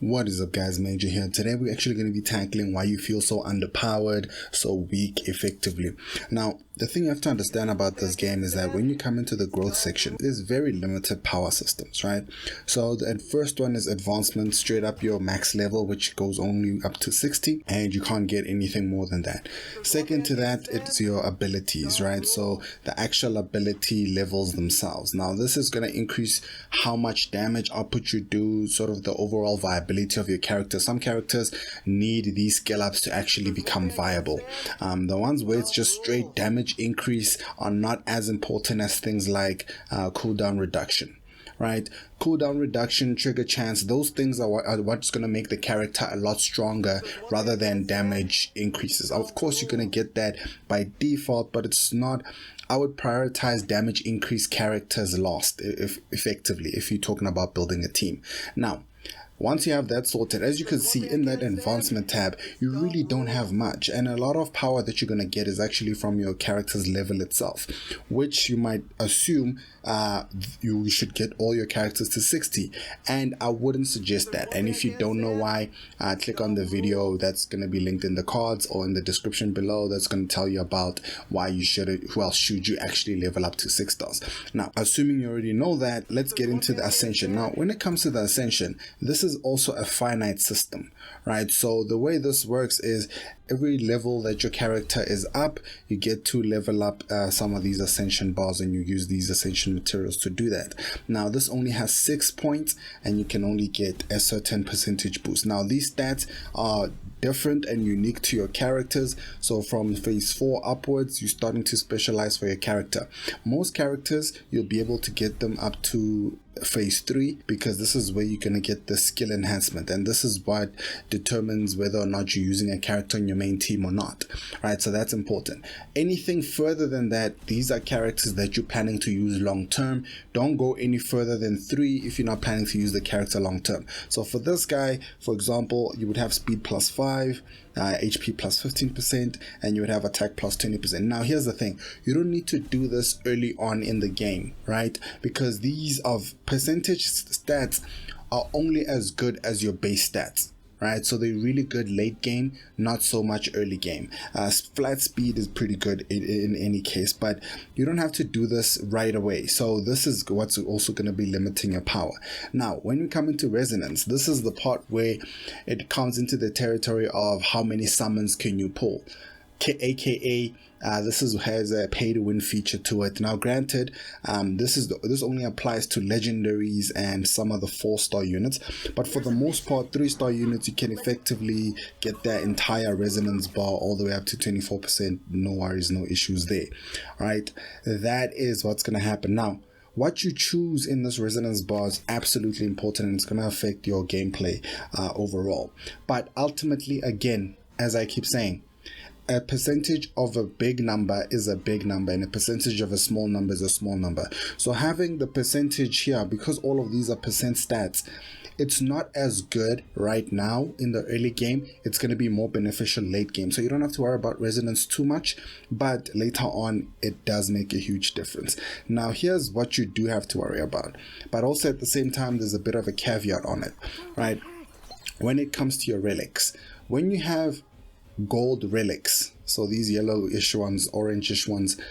What is up guys, Major here. Today we're actually going to be tackling why you feel so underpowered, so weak effectively. Now, the thing you have to understand about this game is that when you come into the growth section, there's very limited power systems, right? So the first one is advancement, straight up your max level, which goes only up to 60, and you can't get anything more than that. Second to that, it's your abilities, right? So the actual ability levels themselves. Now this is going to increase how much damage output you do, sort of the overall viability of your character. Some characters need these skill ups to actually become viable. The ones where it's just straight damage increase are not as important as things like cooldown reduction, right? Cooldown reduction, trigger chance, those things are what's going to make the character a lot stronger rather than damage increases. Of course you're going to get that by default, but it's not. I would prioritize damage increase characters last, effectively, if you're talking about building a team. Now, once you have that sorted, as you can see in that advancement tab, you really don't have much, and a lot of power that you're going to get is actually from your character's level itself, which you might assume you should get all your characters to 60, and I wouldn't suggest that. And if you don't know why, click on the video that's going to be linked in the cards or in the description below. That's going to tell you about why you should you actually level up to 6 stars. Now, assuming you already know that, let's get into the Ascension. Now, when it comes to the Ascension, this is also a finite system, right? So the way this works is every level that your character is up, you get to level up some of these Ascension bars, and you use these Ascension materials to do that. Now this only has 6 points, and you can only get a certain percentage boost. Now these stats are different and unique to your characters, so from phase 4 upwards you're starting to specialize for your character. Most characters you'll be able to get them up to phase 3, because this is where you're going to get the skill enhancement, and this is what determines whether or not you're using a character on your main team or not, right? So that's important. Anything further than that, these are characters that you're planning to use long term. Don't go any further than 3 if you're not planning to use the character long term. So for this guy, for example, you would have speed plus 5, HP plus 15%, and you would have attack plus 20%. Now here's the thing, you don't need to do this early on in the game, right? Because these of percentage stats are only as good as your base stats, right? So they're really good late game, not so much early game. Flat speed is pretty good in any case, but you don't have to do this right away. So this is what's also going to be limiting your power. Now, when we come into resonance, this is the part where it comes into the territory of how many summons can you pull, aka this has a pay to win feature to it. Now granted, this only applies to legendaries and some of the 4-star units, but for the most part 3-star units you can effectively get that entire resonance bar all the way up to 24%. No worries, no issues there, right? That is what's going to happen. Now what you choose in this resonance bar is absolutely important, and it's going to affect your gameplay overall. But ultimately, again, as I keep saying, a percentage of a big number is a big number, and a percentage of a small number is a small number. So having the percentage here, because all of these are percent stats, it's not as good right now in the early game. It's going to be more beneficial late game, so you don't have to worry about resonance too much, but later on it does make a huge difference. Now here's what you do have to worry about, but also at the same time there's a bit of a caveat on it, right? When it comes to your relics, when you have gold relics, so these yellowish ones, orangish ones,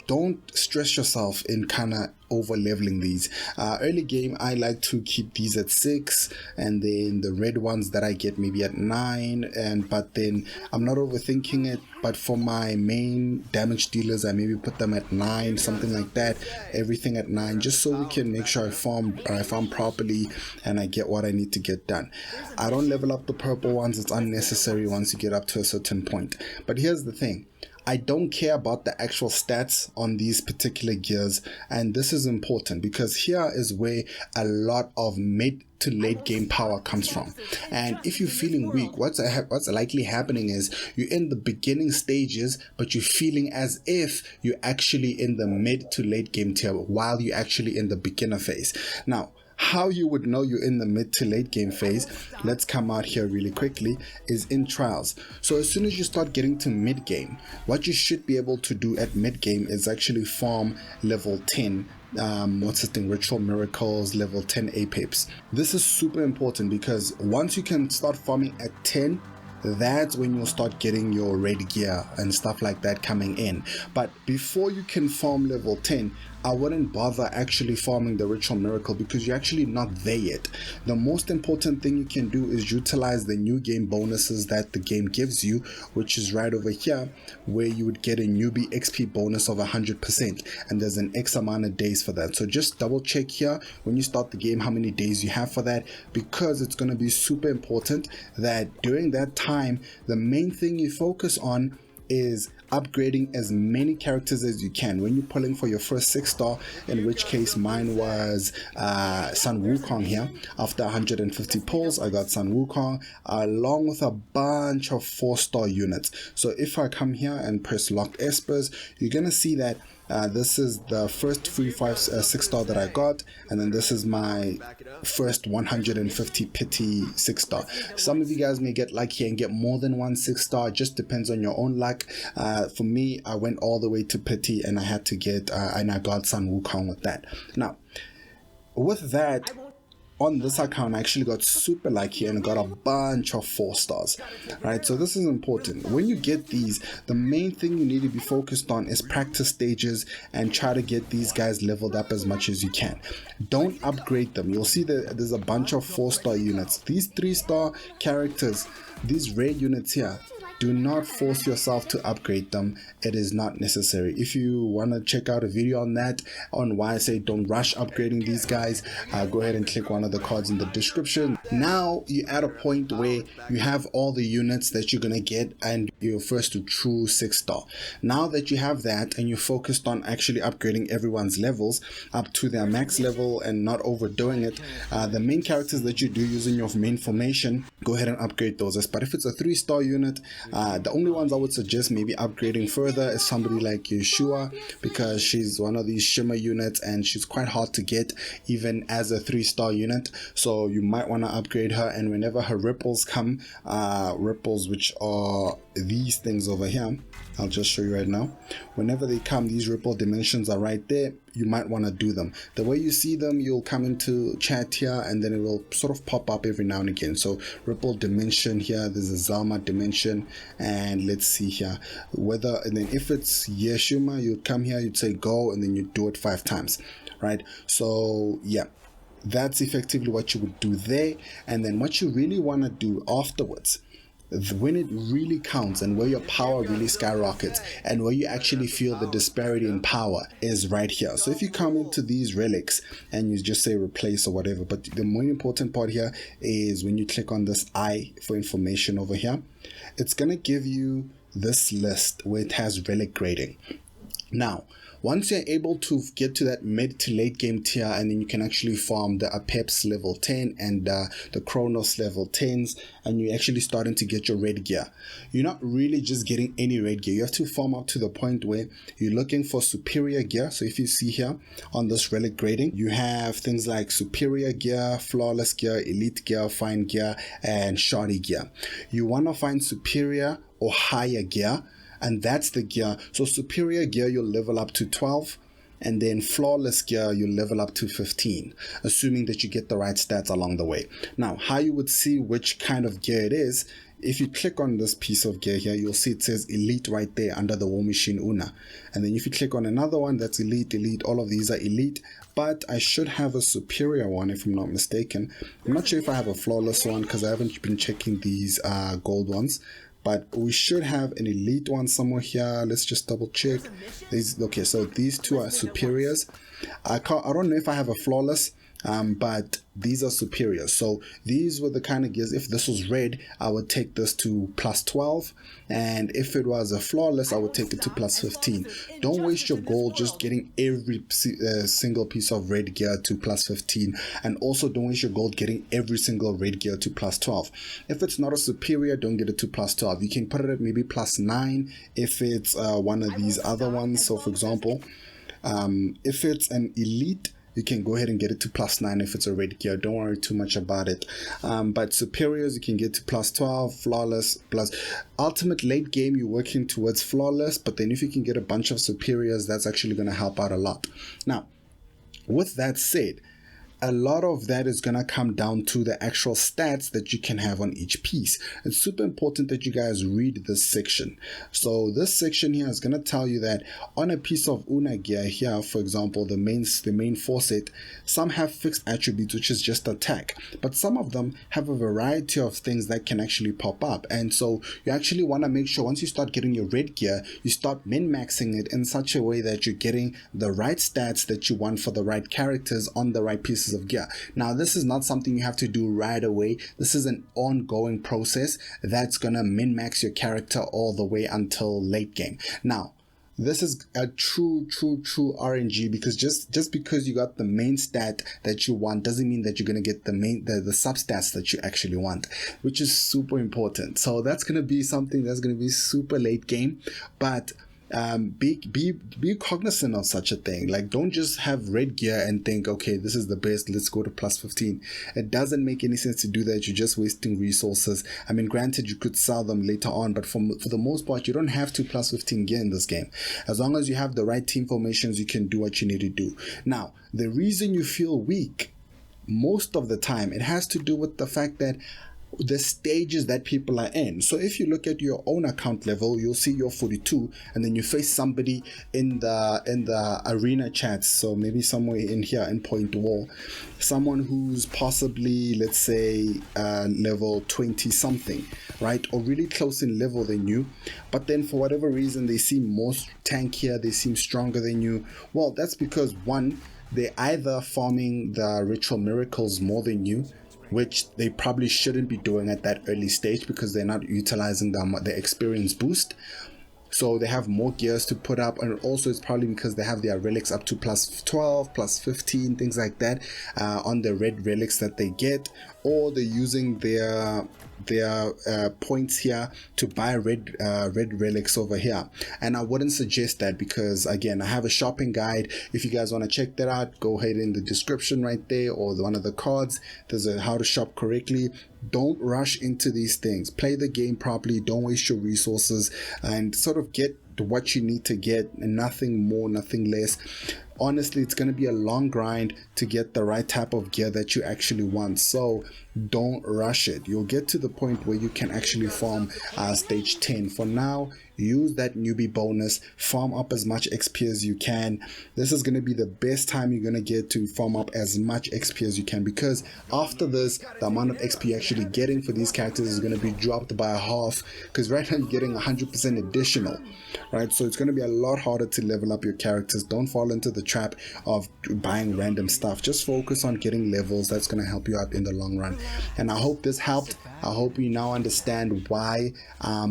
don't stress yourself in kind of over leveling these. Early game I like to keep these at 6, and then the red ones that I get maybe at 9, but then I'm not overthinking it, but for my main damage dealers I maybe put them at 9, something like that, everything at 9, just so we can make sure I farm properly and I get what I need to get done. I don't level up the purple ones, it's unnecessary once you get up to a certain point. But here's the thing, I don't care about the actual stats on these particular gears, and this is important because here is where a lot of mid to late game power comes from. And if you're feeling weak, what's likely happening is you're in the beginning stages, but you're feeling as if you're actually in the mid to late game tier while you're actually in the beginner phase. Now, how you would know you're in the mid to late game phase, let's come out here really quickly, is in trials. So as soon as you start getting to mid game, what you should be able to do at mid game is actually farm level 10 what's the thing, ritual miracles, level 10 apex. This is super important because once you can start farming at 10, that's when you'll start getting your red gear and stuff like that coming in. But before you can farm level 10, I wouldn't bother actually farming the ritual miracle because you're actually not there yet. The most important thing you can do is utilize the new game bonuses that the game gives you, which is right over here, where you would get a newbie XP bonus of 100%, and there's an X amount of days for that. So just double check here when you start the game how many days you have for that, because it's going to be super important that during that time the main thing you focus on is upgrading as many characters as you can when you're pulling for your first 6-star, in which case mine was Sun Wukong here. After 150 pulls, I got Sun Wukong along with a bunch of 4-star units. So if I come here and press locked Espers, you're gonna see that this is the first free 6-star that I got, and then this is my first 150 pity 6-star. Some of you guys may get lucky and get more than one 6-star. It just depends on your own luck. For me, I went all the way to pity and I had to get and I got Sun Wukong with that. Now with that, on this account I actually got super lucky and got a bunch of 4-stars, right? So this is important. When you get these, the main thing you need to be focused on is practice stages and try to get these guys leveled up as much as you can. Don't upgrade them. You'll see that there's a bunch of 4-star units. These 3-star characters, these red units here, do not force yourself to upgrade them. It is not necessary. If you want to check out a video on that, on why I say don't rush upgrading these guys, go ahead and click one of the cards in the description. Now you're at a point where you have all the units that you're gonna get and you're first to true 6-star. Now that you have that and you're focused on actually upgrading everyone's levels up to their max level and not overdoing it, the main characters that you do using your main formation, go ahead and upgrade those. But if it's a 3-star unit, the only ones I would suggest maybe upgrading further is somebody like Yeshua, because she's one of these shimmer units and she's quite hard to get even as a 3-star unit. So you might want to upgrade her, and whenever her ripples come, ripples which are these things over here, I'll just show you right now. Whenever they come, these ripple dimensions are right there. You might want to do them. The way you see them, you'll come into chat here and then it will sort of pop up every now and again. So ripple dimension here, there's a Zalma dimension, and let's see here whether, and then if it's Yeshuma, you'd come here, you'd say go, and then you do it 5 times, right? So yeah, that's effectively what you would do there. And then what you really want to do afterwards, when it really counts and where your power really skyrockets and where you actually feel the disparity in power, is right here. So if you come into these relics and you just say replace or whatever, but the more important part here is when you click on this I for information over here, it's gonna give you this list where it has relic grading. Now once you're able to get to that mid to late game tier, and then you can actually farm the Apeps level 10 and the Chronos level 10s, and you're actually starting to get your red gear. You're not really just getting any red gear. You have to farm up to the point where you're looking for superior gear. So if you see here on this relic grading, you have things like superior gear, flawless gear, elite gear, fine gear, and shoddy gear. You want to find superior or higher gear, and that's the gear. So superior gear you'll level up to 12, and then flawless gear you'll level up to 15, assuming that you get the right stats along the way. Now how you would see which kind of gear it is, if you click on this piece of gear here, you'll see it says elite right there under the war machine Una, and then if you click on another one that's elite, all of these are elite, but I should have a superior one if I'm not mistaken. I'm not sure if I have a flawless one because I haven't been checking these gold ones, but we should have an elite one somewhere here. Let's just double check. Okay, so these two are superiors. I don't know if I have a flawless, but these are superiors. So these were the kind of gears, if this was red, I would take this to plus 12, and if it was a flawless, I would take it to plus 15. Don't waste your gold just getting every single piece of red gear to plus 15, and also don't waste your gold getting every single red gear to plus 12. If it's not a superior, don't get it to plus 12. You can put it at maybe plus 9 if it's one of these other ones. So for example, if it's an elite, you can go ahead and get it to plus 9 if it's a red gear. Don't worry too much about it. But superiors, you can get to plus 12, flawless, plus ultimate late game, you're working towards flawless, but then if you can get a bunch of superiors, that's actually going to help out a lot. Now, With that said, a lot of that is going to come down to the actual stats that you can have on each piece. It's super important that you guys read this section. So this section here is going to tell you that on a piece of Una gear here, for example, the main 4 set, some have fixed attributes, which is just attack, but some of them have a variety of things that can actually pop up. And so you actually want to make sure once you start getting your red gear, you start min-maxing it in such a way that you're getting the right stats that you want for the right characters on the right pieces of gear. Now, this is not something you have to do right away. This is an ongoing process that's gonna min-max your character all the way until late game. Now, this is a true RNG, because just because you got the main stat that you want doesn't mean that you're gonna get the substats that you actually want, which is super important. So that's gonna be something that's gonna be super late game, but be cognizant of such a thing. Like, don't just have red gear and think, okay, this is the best, let's go to plus 15. It doesn't make any sense to do that. You're just wasting resources. I mean, granted, you could sell them later on, but for the most part, you don't have to plus 15 gear in this game. As long as you have the right team formations, you can do what you need to do. Now, the reason you feel weak most of the time, it has to do with the fact that the stages that people are in. So if you look at your own account level, you'll see you're 42, and then you face somebody in the arena chats, so maybe somewhere in here in point war, someone who's possibly, let's say, level 20 something, right, or really close in level than you, but then for whatever reason they seem more tankier, they seem stronger than you. Well, that's because, one, they're either farming the ritual miracles more than you, which they probably shouldn't be doing at that early stage because they're not utilizing the experience boost. So they have more gears to put up, and also it's probably because they have their relics up to plus 12, plus 15, things like that on the red relics that they get, or they're using their points here to buy red relics over here. And I wouldn't suggest that, because again, I have a shopping guide. If you guys want to check that out, go ahead in the description right there, or one of the cards. There's a how to shop correctly. Don't rush into these things. Play the game properly. Don't waste your resources, and sort of get what you need to get, and nothing more, nothing less. Honestly, it's going to be a long grind to get the right type of gear that you actually want, so don't rush it. You'll get to the point where you can actually farm stage 10. For now, use that newbie bonus, farm up as much XP as you can. This is going to be the best time you're going to get to farm up as much XP as you can, because after this, the amount of XP you're actually getting for these characters is going to be dropped by a half, because right now you're getting 100% additional, right? So it's going to be a lot harder to level up your characters. Don't fall into the trap of buying random stuff. Just focus on getting levels. That's going to help you out in the long run. And I hope this helped. I hope you now understand why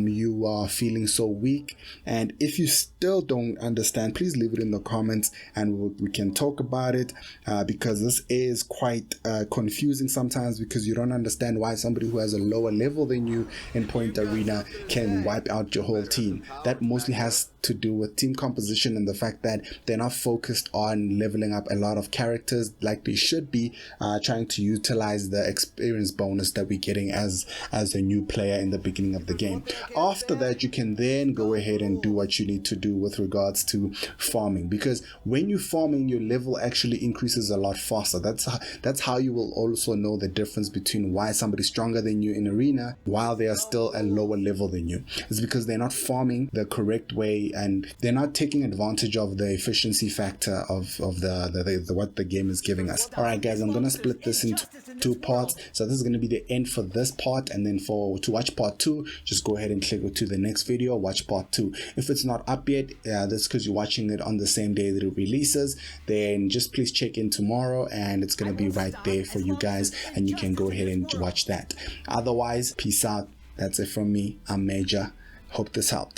you are feeling so weak. And if you still don't understand, please leave it in the comments and we can talk about it, because this is quite confusing sometimes, because you don't understand why somebody who has a lower level than you in point arena can wipe out your whole team. That mostly has to do with team composition and the fact that they're not focused on leveling up a lot of characters like they should be, trying to utilize the experience bonus that we're getting as a new player in the beginning of the game. After that, you can then go ahead and do what you need to do with regards to farming, because when you're farming, your level actually increases a lot faster. That's how you will also know the difference between why somebody's stronger than you in arena while they are still a lower level than you. It's because they're not farming the correct way, and they're not taking advantage of the efficiency factor of the what the game is giving us. All right, guys, I'm gonna split this into 2 parts. So this is gonna be the end for this part, and then to watch part 2, just go ahead and click to the next video, watch part 2. If it's not up yet, that's because you're watching it on the same day that it releases, then just please check in tomorrow and it's gonna be right there for you guys, and you can go ahead and watch that. Otherwise, peace out. That's it from me. I'm Major. Hope this helped.